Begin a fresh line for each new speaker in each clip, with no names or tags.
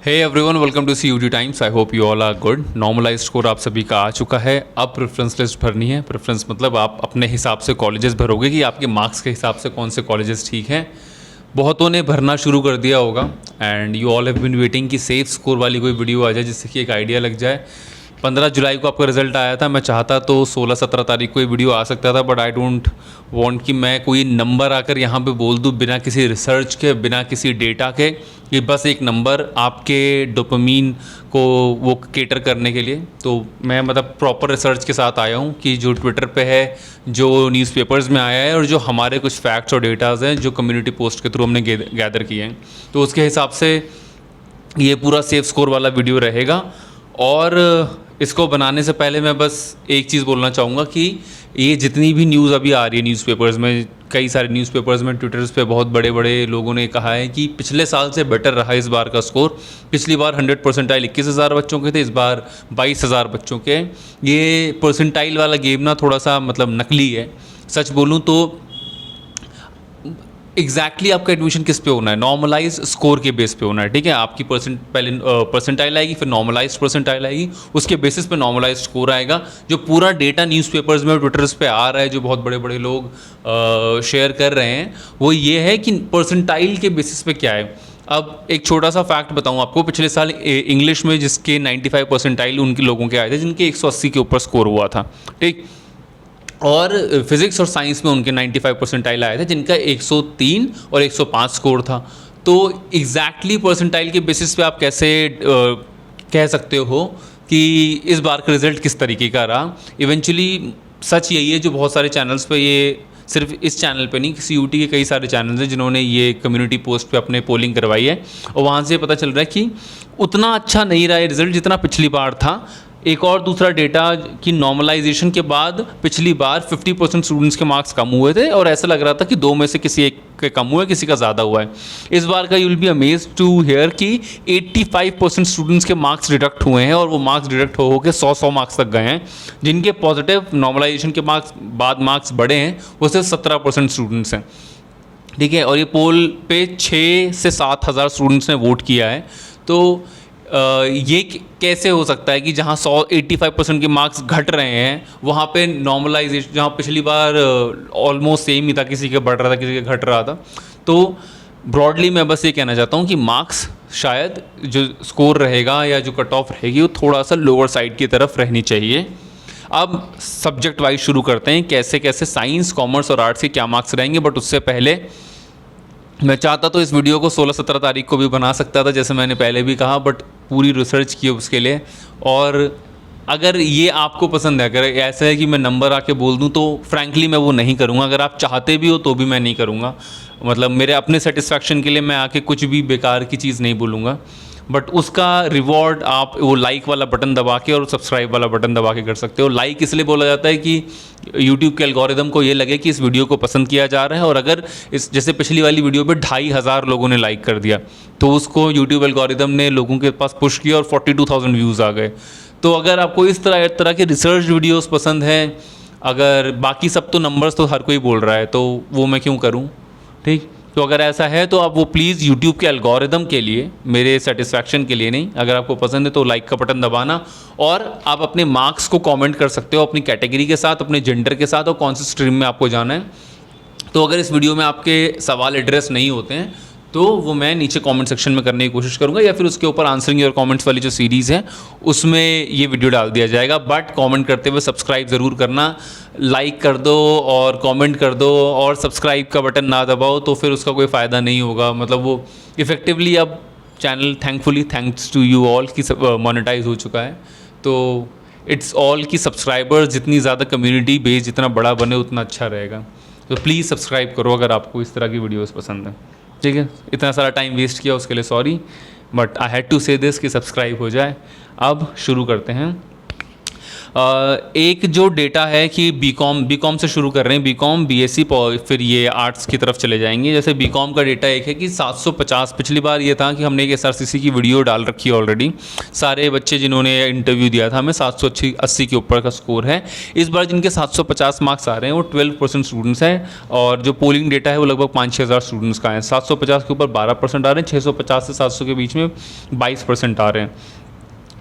Hey everyone, welcome to CUT times. I hope you all are good. Normalized score आप सभी का आ चुका है। अब प्रेफरेंस लिस्ट भरनी है। प्रेफरेंस मतलब आप अपने हिसाब से कॉलेजेस भरोगे कि आपके मार्क्स के हिसाब से कौन से कॉलेजेस ठीक हैं। बहुतों ने भरना शुरू कर दिया होगा and you all have been waiting कि सेफ स्कोर वाली कोई वीडियो आ जाए जिससे कि एक आइडिया लग जाए। 15 जुलाई को आपका रिजल्ट आया था। मैं चाहता तो 16-17 तारीख को ये वीडियो आ सकता था, बट आई डोंट वांट कि मैं कोई नंबर आकर यहाँ पे बोल दूँ बिना किसी रिसर्च के, बिना किसी डेटा के, कि बस एक नंबर आपके डोपामीन को वो केटर करने के लिए। तो मैं मतलब प्रॉपर रिसर्च के साथ आया हूँ कि जो ट्विटर पे है, जो न्यूज़पेपर्स में आया है और जो हमारे कुछ फैक्ट्स और डेटाज हैं जो कम्युनिटी पोस्ट के थ्रू हमने गैदर किए हैं, तो उसके हिसाब से ये पूरा सेफ स्कोर वाला वीडियो रहेगा। और इसको बनाने से पहले मैं बस एक चीज़ बोलना चाहूँगा कि ये जितनी भी न्यूज़ अभी आ रही है न्यूज़पेपर्स में, कई सारे न्यूज़पेपर्स में, ट्विटर्स पे बहुत बड़े बड़े लोगों ने कहा है कि पिछले साल से बेटर रहा इस बार का स्कोर। पिछली बार 100 परसेंटाइल 21,000 बच्चों के थे, इस बार 22,000 बच्चों के। ये परसेंटाइल वाला गेम ना थोड़ा सा मतलब नकली है। सच बोलूँ तो एग्जैक्टली आपका एडमिशन किस पे होना है? नॉर्मलाइज स्कोर के बेस पे होना है, ठीक है। आपकी पहले परसेंटाइल आएगी, फिर नॉर्मलाइज परसेंटाइल आएगी, उसके बेसिस पे नॉर्मलाइज स्कोर आएगा। जो पूरा डेटा न्यूज़पेपर्स में और ट्विटर्स पे आ रहा है, जो बहुत बड़े बड़े लोग शेयर कर रहे हैं, वो ये है कि परसेंटाइल के बेसिस पे क्या है। अब एक छोटा सा फैक्ट बताऊं आपको। पिछले साल इंग्लिश में जिसके 95 परसेंटाइल उनके लोगों के आए थे, जिनके 180 के ऊपर स्कोर हुआ था, ठीक। और फिज़िक्स और साइंस में उनके 95 परसेंटाइल आए थे, जिनका 103 और 105 स्कोर था। तो एग्जैक्टली परसेंटाइल के बेसिस पे आप कैसे कह सकते हो कि इस बार का रिज़ल्ट किस तरीके का रहा। इवेंचुअली सच यही है, जो बहुत सारे चैनल्स पे, ये सिर्फ इस चैनल पे नहीं, CUT के कई सारे चैनल्स हैं जिन्होंने ये कम्युनिटी पोस्ट पे अपने पोलिंग करवाई है, और वहाँ से पता चल रहा है कि उतना अच्छा नहीं रहा है रिज़ल्ट जितना पिछली बार था। एक और दूसरा डेटा कि नॉर्मलाइजेशन के बाद पिछली बार 50% स्टूडेंट्स के मार्क्स कम हुए थे, और ऐसा लग रहा था कि दो में से किसी एक के कम हुए, किसी का ज़्यादा हुआ है। इस बार का you will be amazed to hear कि 85% स्टूडेंट्स के मार्क्स डिडक्ट हुए हैं, और वो मार्क्स डिडक्ट हो के 100 मार्क्स तक गए हैं। जिनके पॉजिटिव नॉर्मलाइजेशन के बाद मार्क्स बढ़े हैं, वो सिर्फ 17% स्टूडेंट्स हैं, ठीक है। और ये पोल पे 6 से 7 हज़ार स्टूडेंट्स ने वोट किया है। तो ये कैसे हो सकता है कि जहाँ 85% के मार्क्स घट रहे हैं, वहाँ पे नॉर्मलाइजेशन, जहाँ पिछली बार ऑलमोस्ट सेम ही था, किसी के बढ़ रहा था, किसी के घट रहा था। तो ब्रॉडली मैं बस ये कहना चाहता हूँ कि मार्क्स शायद जो स्कोर रहेगा या जो कट ऑफ रहेगी, वो थोड़ा सा लोअर साइड की तरफ रहनी चाहिए। अब सब्जेक्ट वाइज शुरू करते हैं, कैसे कैसे साइंस, कॉमर्स और आर्ट्स के क्या मार्क्स रहेंगे। बट उससे पहले मैं चाहता तो इस वीडियो को 16-17 तारीख को भी बना सकता था, जैसे मैंने पहले भी कहा, बट पूरी रिसर्च की उसके लिए। और अगर ये आपको पसंद है, अगर ऐसा है कि मैं नंबर आके बोल दूं, तो फ्रैंकली मैं वो नहीं करूंगा। अगर आप चाहते भी हो तो भी मैं नहीं करूंगा। मतलब मेरे अपने सेटिस्फैक्शन के लिए मैं आके कुछ भी बेकार की चीज़ नहीं बोलूँगा। बट उसका रिवॉर्ड आप वो लाइक वाला बटन दबा के और सब्सक्राइब वाला बटन दबा के कर सकते हो। लाइक इसलिए बोला जाता है कि यूट्यूब के एल्गोरिदम को ये लगे कि इस वीडियो को पसंद किया जा रहा है, और अगर इस जैसे पिछली वाली वीडियो पे 2,500 लोगों ने लाइक कर दिया, तो उसको यूट्यूब एल्गोरिदम ने लोगों के पास पुश किया और 42,000 व्यूज़ आ गए। तो अगर आपको इस तरह के रिसर्च वीडियोस पसंद हैं, अगर बाकी सब तो नंबर्स तो हर कोई बोल रहा है, तो वो मैं क्यों करूँ, ठीक। तो अगर ऐसा है तो आप वो प्लीज़ यूट्यूब के एल्गोरिदम के लिए, मेरे सेटिस्फैक्शन के लिए नहीं, अगर आपको पसंद है तो लाइक का बटन दबाना। और आप अपने मार्क्स को कमेंट कर सकते हो अपनी कैटेगरी के साथ, अपने जेंडर के साथ, और कौन सी स्ट्रीम में आपको जाना है। तो अगर इस वीडियो में आपके सवाल एड्रेस नहीं होते हैं, तो वो मैं नीचे कमेंट सेक्शन में करने की कोशिश करूंगा, या फिर उसके ऊपर आंसरिंग योर कमेंट्स वाली जो सीरीज़ है उसमें ये वीडियो डाल दिया जाएगा। बट कमेंट करते हुए सब्सक्राइब ज़रूर करना। लाइक कर दो और कमेंट कर दो, और सब्सक्राइब का बटन ना दबाओ तो फिर उसका कोई फ़ायदा नहीं होगा। मतलब वो इफ़ेक्टिवली अब channel thankfully, thanks to you all, कि मोनेटाइज हो चुका है। तो इट्स ऑल कि सब्सक्राइबर्स जितनी ज़्यादा, कम्युनिटी बेस जितना बड़ा बने, उतना अच्छा रहेगा। तो प्लीज़ सब्सक्राइब करो अगर आपको इस तरह की वीडियोज़ पसंद है, ठीक है। इतना सारा टाइम वेस्ट किया उसके लिए sorry, but I had to say this कि सब्सक्राइब हो जाए। अब शुरू करते हैं। एक जो डेटा है कि बीकॉम से शुरू कर रहे हैं, बीकॉम बीएससी फिर ये आर्ट्स की तरफ चले जाएंगे। जैसे बीकॉम का डेटा एक है कि 750, पिछली बार ये था कि हमने एक एसआरसीसी की वीडियो डाल रखी है ऑलरेडी, सारे बच्चे जिन्होंने इंटरव्यू दिया था हमें 780 के ऊपर का स्कोर है। इस बार जिनके 750 मार्क्स आ रहे हैं वो 12% स्टूडेंट्स हैं, और जो पोलिंग डेटा है वो लगभग 5-6 हज़ार स्टूडेंट्स का है। 750 के ऊपर 12% आ रहे हैं, 650 से 700 के बीच में 22% आ रहे हैं,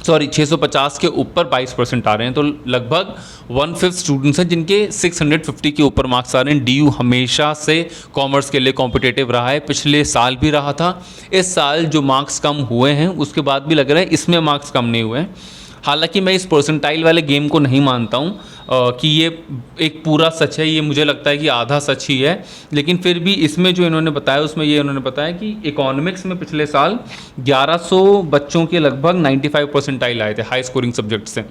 सॉरी 650 के ऊपर 22% आ रहे हैं। तो लगभग 1/5 स्टूडेंट्स हैं जिनके 650 के ऊपर मार्क्स आ रहे हैं। डीयू हमेशा से कॉमर्स के लिए कॉम्पिटिटिव रहा है, पिछले साल भी रहा था। इस साल जो मार्क्स कम हुए हैं उसके बाद भी लग रहा है इसमें मार्क्स कम नहीं हुए हैं। हालांकि मैं इस परसेंटाइल वाले गेम को नहीं मानता हूँ कि ये एक पूरा सच है, ये मुझे लगता है कि आधा सच ही है। लेकिन फिर भी इसमें जो इन्होंने बताया उसमें ये उन्होंने बताया कि इकोनॉमिक्स में पिछले साल 1100 बच्चों के लगभग 95 परसेंटाइल आए थे हाई स्कोरिंग सब्जेक्ट से।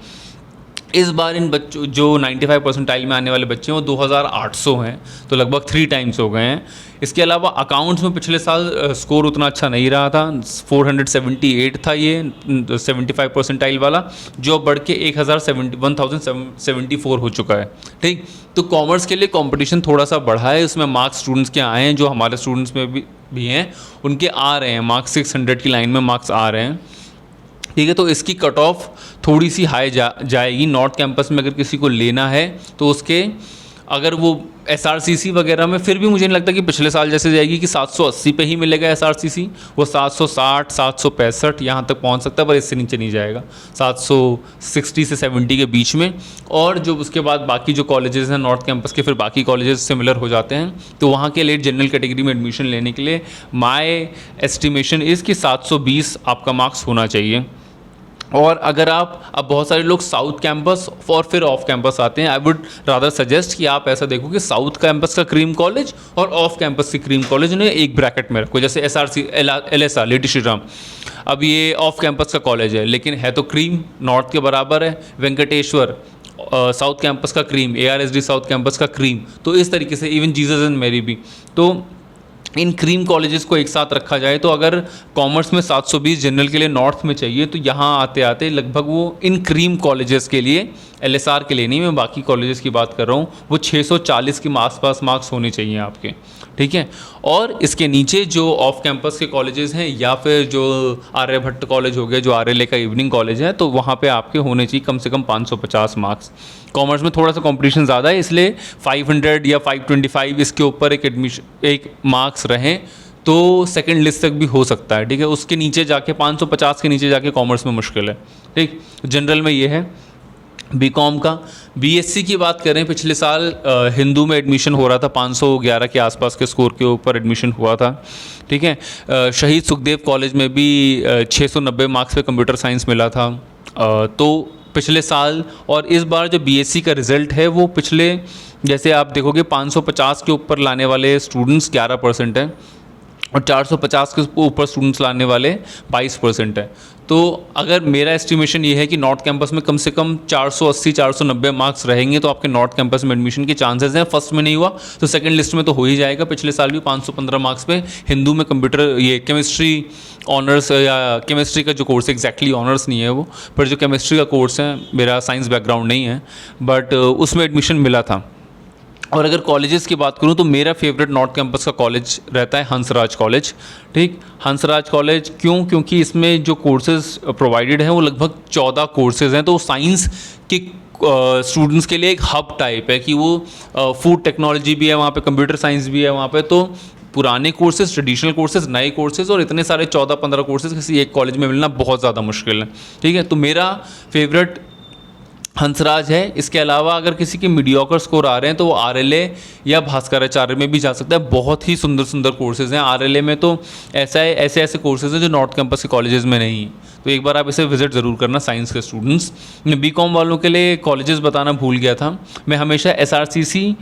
इस बार इन बच्चों जो 95 परसेंटाइल में आने वाले बच्चे हैं वो 2800 हैं, तो लगभग 3 टाइम्स हो गए हैं। इसके अलावा अकाउंट्स में पिछले साल स्कोर उतना अच्छा नहीं रहा था, 478 था ये 75 परसेंटाइल वाला, जो बढ़ के 1074 हो चुका है। ठीक, तो कॉमर्स के लिए कंपटीशन थोड़ा सा बढ़ा है, इसमें मार्क्स स्टूडेंट्स के आए हैं, जो हमारे स्टूडेंट्स में भी हैं उनके आ रहे हैं मार्क्स, 600 की लाइन में मार्क्स आ रहे हैं। ठीक है, तो इसकी कट ऑफ थोड़ी सी हाई जाएगी। नॉर्थ कैंपस में अगर किसी को लेना है तो उसके अगर वो एसआरसीसी वगैरह में, फिर भी मुझे नहीं लगता कि पिछले साल जैसे जाएगी कि 780 पे ही मिलेगा एसआरसीसी, वो 760 765 यहाँ तक पहुँच सकता है, पर इससे नीचे नहीं जाएगा, 760 से 70 के बीच में। और जो उसके बाद बाकी जो कॉलेजेस हैं नॉर्थ कैंपस के, फिर बाकी कॉलेजेस सिमिलर हो जाते हैं, तो वहाँ के लिए जनरल कैटेगरी में एडमिशन लेने के लिए माय एस्टिमेशन इज़ कि 720 आपका मार्क्स होना चाहिए। और अगर आप, अब बहुत सारे लोग साउथ कैंपस और फिर ऑफ कैंपस आते हैं, आई वुड रादर सजेस्ट कि आप ऐसा देखो कि साउथ कैंपस का क्रीम कॉलेज और ऑफ कैंपस की क्रीम कॉलेज उन्हें एक ब्रैकेट में रखो। जैसे SRC LSR lady Shri Ram, अब ये ऑफ कैंपस का कॉलेज है लेकिन है तो क्रीम नॉर्थ के बराबर है। वेंकटेश्वर साउथ कैंपस का क्रीम, ARSD साउथ कैंपस का क्रीम, तो इस तरीके से इवन जीसस एंड मैरी भी। तो इन क्रीम कॉलेजेस को एक साथ रखा जाए तो अगर कॉमर्स में 720 जनरल के लिए नॉर्थ में चाहिए, तो यहाँ आते आते लगभग वो इन क्रीम कॉलेजेस के लिए, LSR के लिए नहीं, मैं बाकी कॉलेजेस की बात कर रहा हूँ, वो 640 के आसपास मार्क्स होने चाहिए आपके। ठीक है, और इसके नीचे जो ऑफ कैंपस के कॉलेजेस हैं या फिर जो आर्यभट्ट कॉलेज हो गया, जो RLA का इवनिंग कॉलेज है, तो वहाँ पे आपके होने चाहिए कम से कम 550 मार्क्स। कॉमर्स में थोड़ा सा कंपटीशन ज़्यादा है, इसलिए 500 या 525 इसके ऊपर एक मार्क्स रहें तो सेकंड लिस्ट तक भी हो सकता है। ठीक है, उसके नीचे जाके 550 के नीचे जाके कॉमर्स में मुश्किल है। ठीक, जनरल में ये है। बीकॉम का, BSc की बात करें, पिछले साल हिंदू में एडमिशन हो रहा था, 511 के आसपास के स्कोर के ऊपर एडमिशन हुआ था। ठीक है, शहीद सुखदेव कॉलेज में भी 690 मार्क्स पे कंप्यूटर साइंस मिला था। तो पिछले साल और इस बार जो BSc का रिज़ल्ट है वो पिछले, जैसे आप देखोगे 550 के ऊपर लाने वाले स्टूडेंट्स 11% हैं और 450 के ऊपर स्टूडेंट्स लाने वाले 22% है। तो अगर मेरा एस्टिमेशन ये है कि नॉर्थ कैंपस में कम से कम 480-490 मार्क्स रहेंगे तो आपके नॉर्थ कैंपस में एडमिशन के चांसेस हैं। फर्स्ट में नहीं हुआ तो सेकंड लिस्ट में तो हो ही जाएगा। पिछले साल भी 515 मार्क्स पे हिंदू में कंप्यूटर, ये केमिस्ट्री ऑनर्स या केमिस्ट्री का जो कोर्स, एग्जैक्टली ऑनर्स नहीं है वो, पर जो केमिस्ट्री का कोर्स है, मेरा साइंस बैकग्राउंड नहीं है, बट उसमें एडमिशन मिला था। और अगर कॉलेजेस की बात करूं तो मेरा फेवरेट नॉर्थ कैंपस का कॉलेज रहता है हंसराज कॉलेज। ठीक, हंसराज कॉलेज क्यों? क्योंकि इसमें जो कोर्सेज प्रोवाइडेड हैं वो लगभग 14 कोर्सेज हैं। तो साइंस के स्टूडेंट्स के लिए एक हब टाइप है कि वो फूड टेक्नोलॉजी भी है वहाँ पे, कंप्यूटर साइंस भी है वहाँ पे। तो पुराने कोर्सेज, ट्रेडिशनल कोर्सेज, नए कोर्सेज और इतने सारे 14-15 कोर्सेज किसी एक कॉलेज में मिलना बहुत ज़्यादा मुश्किल है। ठीक है, तो मेरा फेवरेट हंसराज है। इसके अलावा अगर किसी के मीडियोकर स्कोर आ रहे हैं तो वो RLA या भास्कराचार्य में भी जा सकता है। बहुत ही सुंदर सुंदर कोर्सेज हैं RLA में, तो ऐसे कोर्सेज हैं जो नॉर्थ कैंपस के कॉलेजेस में नहीं है। तो एक बार आप इसे विजिट ज़रूर करना साइंस के स्टूडेंट्स। मैं BCom वालों के लिए कॉलेजेस बताना भूल गया था। मैं हमेशा SRCC,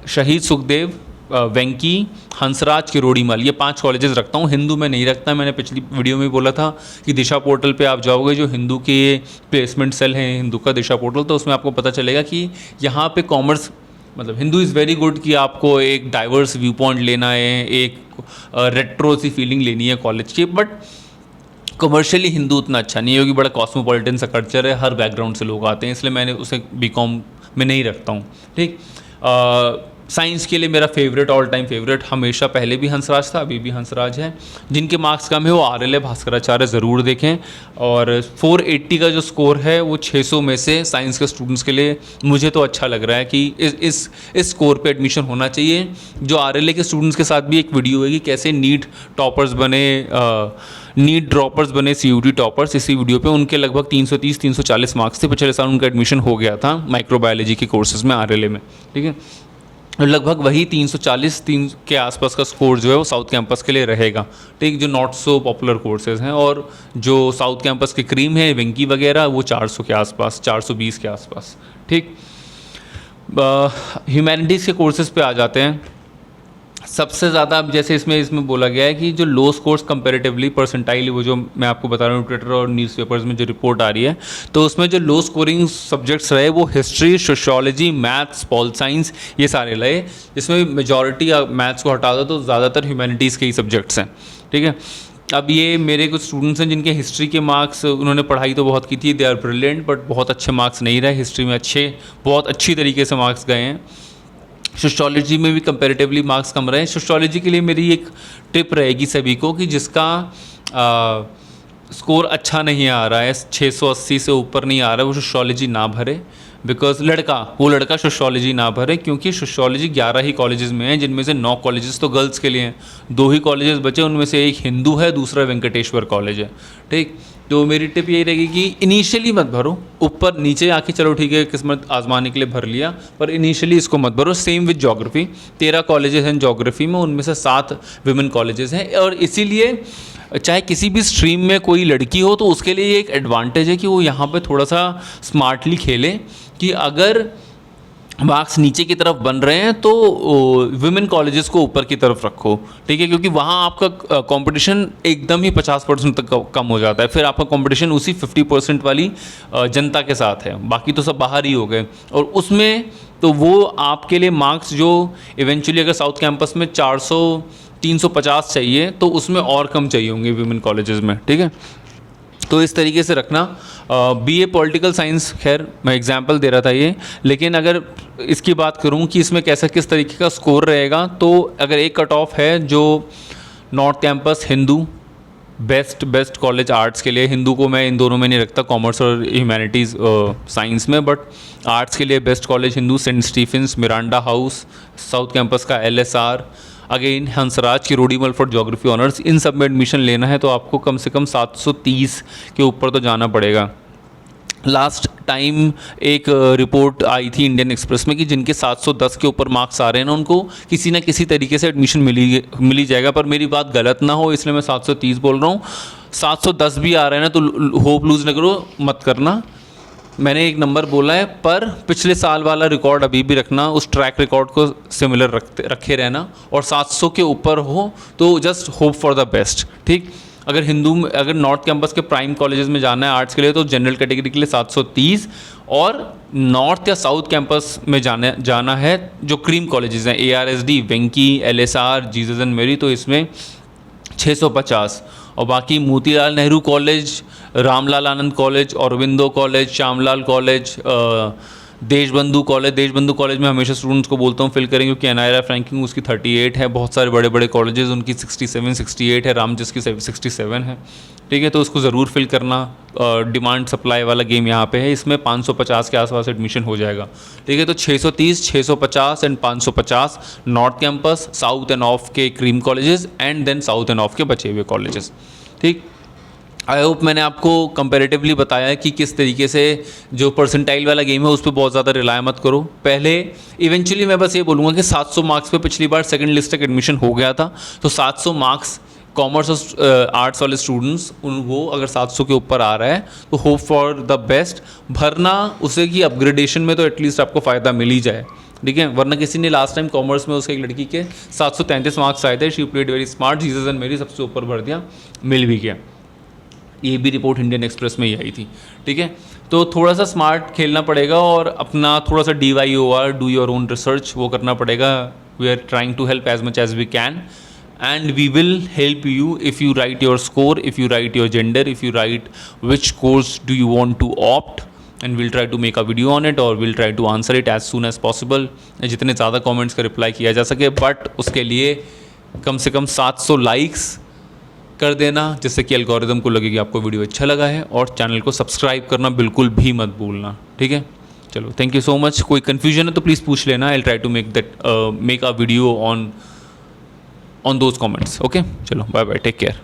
शहीद सुखदेव, वेंकी, हंसराज, किरोड़ीमल, ये 5 कॉलेजेस रखता हूँ। हिंदू में नहीं रखता। मैंने पिछली वीडियो में बोला था कि दिशा पोर्टल पे आप जाओगे, जो हिंदू के प्लेसमेंट सेल हैं हिंदू का दिशा पोर्टल, तो उसमें आपको पता चलेगा कि यहाँ पे कॉमर्स, मतलब हिंदू इज़ वेरी गुड कि आपको एक डाइवर्स व्यू पॉइंट लेना है, एक रेट्रो सी फीलिंग लेनी है कॉलेज की, बट कमर्शियली हिंदू उतना अच्छा नहीं है क्योंकि बड़ा कॉस्मोपॉलिटन सा कल्चर है, हर बैकग्राउंड से लोग आते हैं, इसलिए मैंने उसे बीकॉम में नहीं रखता हूँ। ठीक, साइंस के लिए मेरा फेवरेट, ऑल टाइम फेवरेट हमेशा पहले भी हंसराज था, अभी भी हंसराज है। जिनके मार्क्स कम है वो RLA भास्कराचार्य ज़रूर देखें। और 480 का जो स्कोर है वो 600 में से साइंस के स्टूडेंट्स के लिए मुझे तो अच्छा लग रहा है कि इस स्कोर पे एडमिशन होना चाहिए। जो RLA के स्टूडेंट्स के साथ भी एक वीडियो है कि कैसे नीट टॉपर्स बने, नीट ड्रॉपर्स बने CUT टॉपर्स, इसी वीडियो पे उनके लगभग 330-340 मार्क्स थे। पिछले साल उनका एडमिशन हो गया था माइक्रोबायोलॉजी के कोर्सेज में RLA में। ठीक है, लगभग वही 340 के आसपास का स्कोर जो है वो साउथ कैंपस के लिए रहेगा। ठीक, जो नॉट सो पॉपुलर कोर्सेज हैं, और जो साउथ कैंपस के क्रीम है वेंकी वगैरह वो 400 के आसपास, 420 के आसपास। ठीक, ह्यूमैनिटीज़ के कोर्सेज पे आ जाते हैं। सबसे ज़्यादा अब जैसे इसमें बोला गया है कि जो लो स्कोर्स कंपैरेटिवली परसेंटाइल, वो जो मैं आपको बता रहा हूँ ट्विटर और न्यूज़पेपर्स में जो रिपोर्ट आ रही है, तो उसमें जो लो स्कोरिंग सब्जेक्ट्स रहे वो history, sociology, maths, pol science, ये सारे रहे। जिसमें मेजॉरिटी मैथ्स को हटा दो तो ज़्यादातर ह्यूमैनिटीज़ के ही सब्जेक्ट्स हैं। ठीक है, अब ये मेरे कुछ स्टूडेंट्स हैं जिनके हिस्ट्री के मार्क्स, उन्होंने पढ़ाई तो बहुत की थी, दे आर ब्रिलियंट, बट बहुत अच्छे मार्क्स नहीं रहे हिस्ट्री में, बहुत अच्छी तरीके से मार्क्स गए हैं। सोशियोलॉजी में भी कंपैरेटिवली मार्क्स कम रहे हैं। सोशियोलॉजी के लिए मेरी एक टिप रहेगी सभी को कि जिसका स्कोर अच्छा नहीं आ रहा है, 680 से ऊपर नहीं आ रहा है, वो सोशियोलॉजी ना भरे। बिकॉज वो लड़का सोशियोलॉजी ना भरे, क्योंकि सोशियोलॉजी 11 ही कॉलेजेस में है, जिनमें से 9 कॉलेजेस तो गर्ल्स के लिए हैं, 2 ही कॉलेजेस बचे, उनमें से एक हिंदू है, दूसरा वेंकटेश्वर कॉलेज है। ठीक, तो मेरी टिप यही रहेगी कि इनिशियली मत भरो, ऊपर नीचे आके चलो ठीक है किस्मत आजमाने के लिए भर लिया, पर इनिशियली इसको मत भरो। सेम विद ज्योग्राफी, 13 कॉलेजेस हैं ज्योग्राफी में, उनमें से 7 विमेन कॉलेजेस हैं। और इसीलिए चाहे किसी भी स्ट्रीम में कोई लड़की हो तो उसके लिए एक एडवांटेज है कि वो यहाँ पे थोड़ा सा स्मार्टली खेले, कि अगर मार्क्स नीचे की तरफ बन रहे हैं तो विमेन कॉलेजेस को ऊपर की तरफ रखो। ठीक है, क्योंकि वहाँ आपका कंपटीशन एकदम ही 50% तक कम हो जाता है, फिर आपका कंपटीशन उसी 50% वाली जनता के साथ है, बाकी तो सब बाहर ही हो गए। और उसमें तो वो आपके लिए मार्क्स जो इवेंचुअली अगर साउथ कैंपस में 400-350 चाहिए तो उसमें और कम चाहिए होंगे विमेन कॉलेजेस में। ठीक है, तो इस तरीके से रखना। BA पॉलिटिकल साइंस, खैर मैं एग्जांपल दे रहा था ये, लेकिन अगर इसकी बात करूं कि इसमें किस तरीके का स्कोर रहेगा, तो अगर एक कट ऑफ है जो north campus Hindu best college arts के लिए, हिंदू को मैं इन दोनों में नहीं रखता, कॉमर्स और ह्यूमैनिटीज़ साइंस में, बट आर्ट्स के लिए best college Hindu, saint Stephen's, Miranda house, south campus का LSR, अगेन हंसराज की रोडीमल फॉर ज्योग्राफी ऑनर्स, इन सब में एडमिशन लेना है तो आपको कम से कम 730 के ऊपर तो जाना पड़ेगा। लास्ट टाइम एक रिपोर्ट आई थी इंडियन एक्सप्रेस में कि जिनके 710 के ऊपर मार्क्स आ रहे हैं ना, उनको किसी ना किसी तरीके से एडमिशन मिली जाएगा। पर मेरी बात गलत ना हो, इसलिए मैं 730 बोल रहा हूँ। 710 भी आ रहे हैं ना तो होप लूज़ न करो, मत करना। मैंने एक नंबर बोला है, पर पिछले साल वाला रिकॉर्ड अभी भी रखना, उस ट्रैक रिकॉर्ड को सिमिलर रखे रहना, और 700 के ऊपर हो तो just hope for the best. ठीक, अगर नॉर्थ कैंपस के प्राइम कॉलेजेस में जाना है आर्ट्स के लिए तो जनरल कैटेगरी के लिए 730, और नॉर्थ या साउथ कैंपस में जाना है जो क्रीम कॉलेजेस हैं, ARSD, Venky, LSR, Jesus and Mary, तो इसमें 650। और बाकी Motilal Nehru college, Ramlal Anand college, Aurobindo college, Shyamlal college, Deshbandhu college में हमेशा स्टूडेंट्स को बोलता हूँ फिल करेंगे, क्योंकि NIRF रैंकिंग उसकी 38 है। बहुत सारे बड़े बड़े कॉलेजेस उनकी 67-68 है, रामजिस की 67 है। ठीक है, तो उसको ज़रूर फिल करना। डिमांड सप्लाई वाला गेम यहाँ पे है, इसमें 550 के आसपास एडमिशन हो जाएगा। ठीक है, तो 630, 650 and 550 north campus, south and off के cream colleges, and then south and off के बचे हुए कॉलेजेस। ठीक, आई होप मैंने आपको कंपैरेटिवली बताया कि किस तरीके से जो परसेंटाइल वाला गेम है उस पर बहुत ज़्यादा रिलाय मत करो। पहले इवेंचुअली मैं बस ये बोलूँगा कि 700 मार्क्स पे पिछली बार सेकंड लिस्ट तक एडमिशन हो गया था, तो 700 मार्क्स कॉमर्स और आर्ट्स वाले स्टूडेंट्स, उनको अगर 700 के ऊपर आ रहा है तो होप फॉर द बेस्ट, भरना उसे कि अपग्रेडेशन में तो एटलीस्ट आपको फ़ायदा मिल ही जाए। ठीक है, वरना किसी ने लास्ट टाइम कॉमर्स में उसके एक लड़की के 733 मार्क्स आए थे, she played very smart, Jesus and मेरी सबसे ऊपर भर दिया, मिल भी गया। ये भी रिपोर्ट इंडियन एक्सप्रेस में ही आई थी। ठीक है, तो थोड़ा सा स्मार्ट खेलना पड़ेगा और अपना थोड़ा सा DYOR, do your own research, वो करना पड़ेगा। We are trying to help as much as we can. and we will help you if you write your score, if you write your gender, if you write which course do you want to opt, and we'll try to make a video on it or we'll try to answer it as soon as possible, जितने ज़्यादा comments का reply किया जा सके, but उसके लिए कम से कम 700 likes कर देना, जिससे कि एल्गोरिदम को लगे कि आपको वीडियो अच्छा लगा है, और चैनल को सब्सक्राइब करना बिल्कुल भी मत भूलना, ठीक है। चलो, थैंक यू सो मच। कोई कन्फ्यूजन है तो प्लीज़ पूछ लेना, I try to make a video on those comments. Okay, चलो, बाय बाय, टेक केयर।